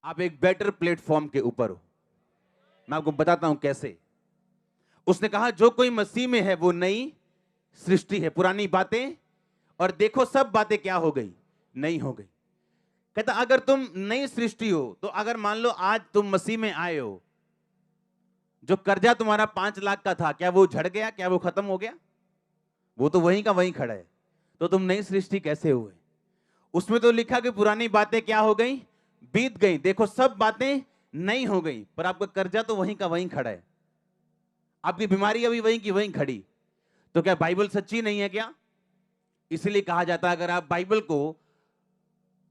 आप एक better platform के ऊपर हो। मैं आपको बताता हूं कैसे। उसने कहा जो कोई मसीह में है वो नई सृष्टि है, पुरानी बातें और देखो सब बातें क्या हो गई, नई हो गई। कहता अगर तुम नई सृष्टि हो तो अगर मान लो आज तुम मसीह में आए हो, जो कर्जा तुम्हारा 5 लाख का था, क्या वो झड़ गया, क्या वो खत्म हो गया? वो तो वहीं का वहीं खड़ा है। तो तुम नई सृष्टि कैसे हुए? उसमें तो लिखा कि पुरानी बातें क्या हो गई, बीत गई, देखो सब बातें नई हो गई। पर आपका कर्जा तो वहीं का वहीं खड़ा है, आपकी बीमारी अभी वहीं की वहीं खड़ी। तो क्या बाइबल सच्ची नहीं है क्या? इसलिए कहा जाता है अगर आप बाइबल को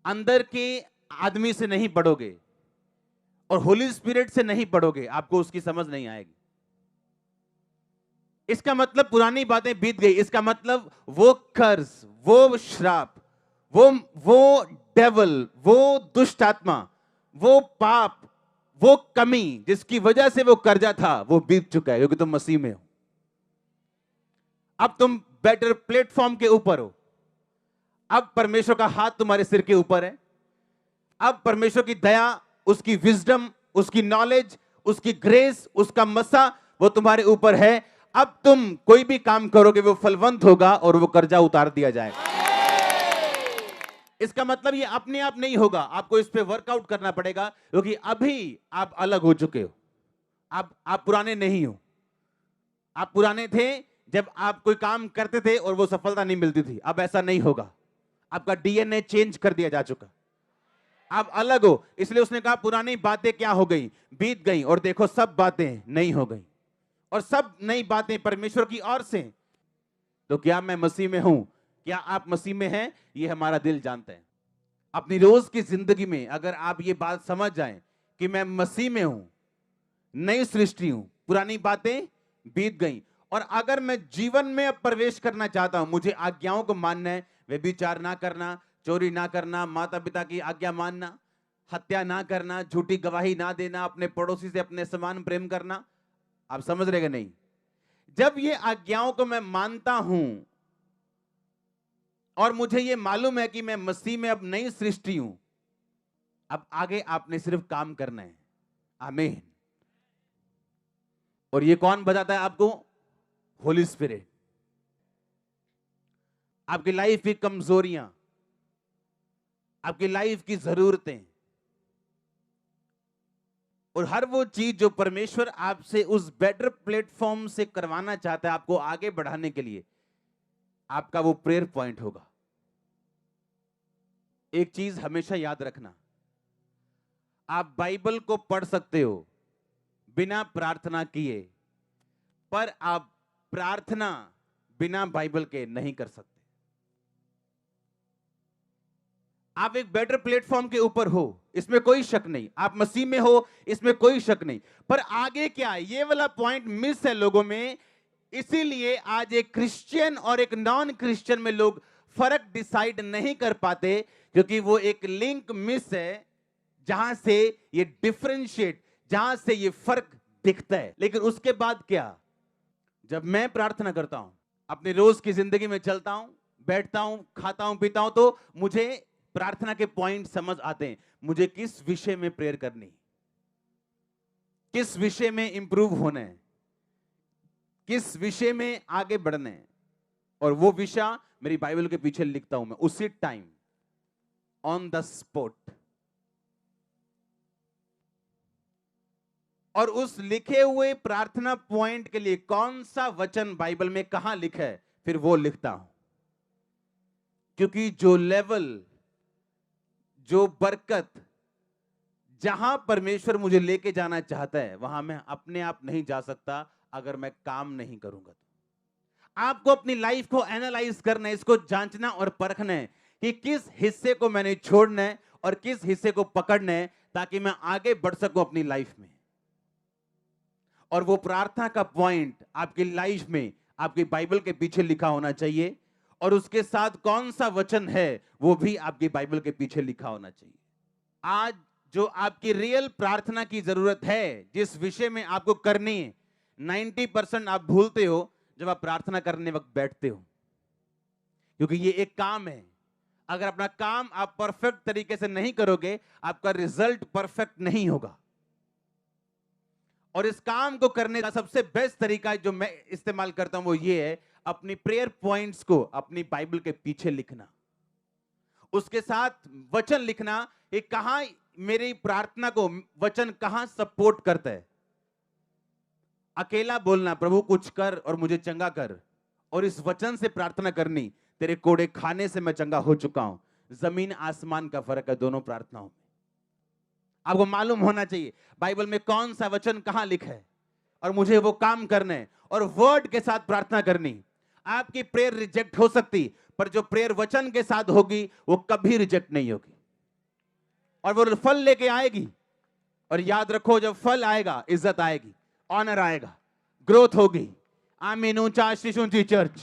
अंदर के आदमी से नहीं पढ़ोगे और होली स्पिरिट से नहीं पढ़ोगे, आपको उसकी समझ नहीं आएगी। इसका मतलब पुरानी बातें बीत गई, इसका मतलब वो कर्ज, वो श्राप, वो डेवल, वो दुष्ट आत्मा, वो पाप, वो कमी जिसकी वजह से वो कर्जा था, वो बीत चुका है क्योंकि तुम मसीह में हो। अब तुम बेटर प्लेटफॉर्म के ऊपर हो। अब परमेश्वर का हाथ तुम्हारे सिर के ऊपर है। अब परमेश्वर की दया, उसकी विजडम, उसकी नॉलेज, उसकी ग्रेस, उसका मसा वो तुम्हारे ऊपर है। अब तुम कोई भी काम करोगे वो फलवंत होगा और वो कर्जा उतार दिया जाएगा। इसका मतलब ये अपने आप नहीं होगा, आपको इस पे वर्कआउट करना पड़ेगा क्योंकि अभी आप अलग हो चुके हो। आप पुराने नहीं हो। आप पुराने थे जब आप कोई काम करते थे और वो सफलता नहीं मिलती थी। अब ऐसा नहीं होगा, आपका डीएनए चेंज कर दिया जा चुका। आप अलग हो। इसलिए उसने कहा पुरानी बातें क्या हो गई, बीत गई और देखो सब बातें नई हो गई। और सब नई बातें परमेश्वर की ओर से। तो क्या मैं मसीह में हूं? क्या आप मसीह में हैं? ये हमारा दिल जानता है। अपनी रोज की जिंदगी में अगर आप ये बात समझ जाएं कि मैं मसीह में हूं, नई सृष्टि हूं, पुरानी बातें बीत गई, और अगर मैं जीवन में अब प्रवेश करना चाहता हूं, मुझे आज्ञाओं को मानना है, व्यभिचार ना करना, चोरी ना करना, माता पिता की आज्ञा मानना, हत्या ना करना, झूठी गवाही ना देना, अपने पड़ोसी से अपने समान प्रेम करना। आप समझ रहे कि नहीं? जब ये आज्ञाओं को मैं मानता हूं और मुझे ये मालूम है कि मैं मसीह में अब नई सृष्टि हूं, अब आगे आपने सिर्फ काम करना है। आमीन। और ये कौन बताता है आपको? होली स्पिरिट। आपकी लाइफ की कमजोरियां, आपकी लाइफ की जरूरतें और हर वो चीज जो परमेश्वर आपसे उस बेटर प्लेटफॉर्म से करवाना चाहता है आपको आगे बढ़ाने के लिए, आपका वो प्रेयर पॉइंट होगा। एक चीज हमेशा याद रखना, आप बाइबल को पढ़ सकते हो बिना प्रार्थना किए, पर आप प्रार्थना बिना बाइबल के नहीं कर सकते। आप एक बेटर प्लेटफॉर्म के ऊपर हो, इसमें कोई शक नहीं। आप मसीह में हो, इसमें कोई शक नहीं। पर आगे क्या, ये वाला पॉइंट मिस है लोगों में। इसीलिए आज एक क्रिश्चियन और एक नॉन क्रिश्चियन में लोग फर्क डिसाइड नहीं कर पाते, क्योंकि वो एक लिंक मिस है जहां से ये डिफरेंशिएट, जहां से ये फर्क दिखता है। लेकिन उसके बाद क्या? जब मैं प्रार्थना करता हूं, अपनी रोज की जिंदगी में चलता हूं, बैठता हूं, खाता हूं, पीता हूं, तो मुझे प्रार्थना के पॉइंट समझ आते हैं। मुझे किस विषय में प्रेयर करनी, किस विषय में इंप्रूव होना है, किस विषय में आगे बढ़ना है, और वो विषय मेरी बाइबल के पीछे लिखता हूं मैं उसी टाइम, ऑन द स्पॉट। और उस लिखे हुए प्रार्थना पॉइंट के लिए कौन सा वचन बाइबल में कहां लिखा है, फिर वो लिखता हूं। क्योंकि जो लेवल, जो बरकत, जहां परमेश्वर मुझे लेके जाना चाहता है, वहां मैं अपने आप नहीं जा सकता अगर मैं काम नहीं करूंगा। तो आपको अपनी लाइफ को एनालाइज करना है, इसको जांचना और परखना है कि किस हिस्से को मैंने छोड़ना है और किस हिस्से को पकड़ना है, ताकि मैं आगे बढ़ सकूं अपनी लाइफ में। और वो प्रार्थना का पॉइंट आपकी लाइफ में आपकी बाइबल के पीछे लिखा होना चाहिए, और उसके साथ कौन सा वचन है वो भी आपकी बाइबल के पीछे लिखा होना चाहिए। आज जो आपकी रियल प्रार्थना की जरूरत है, जिस विषय में आपको करनी है, 90% आप भूलते हो जब आप प्रार्थना करने वक्त बैठते हो। क्योंकि ये एक काम है, अगर अपना काम आप परफेक्ट तरीके से नहीं करोगे, आपका रिजल्ट परफेक्ट नहीं होगा। और इस काम को करने का सबसे बेस्ट तरीका जो मैं इस्तेमाल करता हूं वो ये है, अपनी प्रेयर पॉइंट्स को अपनी बाइबल के पीछे लिखना, उसके साथ वचन लिखना कि कहां मेरी प्रार्थना को वचन कहां सपोर्ट करता है। अकेला बोलना, प्रभु कुछ कर और मुझे चंगा कर, और इस वचन से प्रार्थना करनी, तेरे कोड़े खाने से मैं चंगा हो चुका हूं। जमीन आसमान का फर्क है दोनों प्रार्थनाओं में। आपको मालूम होना चाहिए बाइबल में कौन सा वचन कहां लिखा है, और मुझे वो काम करना है, और वर्ड के साथ प्रार्थना करनी। आपकी प्रेयर रिजेक्ट हो सकती, पर जो प्रेयर वचन के साथ होगी वो कभी रिजेक्ट नहीं होगी, और वो फल लेके आएगी। और याद रखो, जब फल आएगा इज्जत आएगी, ऑनर आएगा, ग्रोथ होगी। आमीन। ऊंचा आशीष ऊंची चर्च।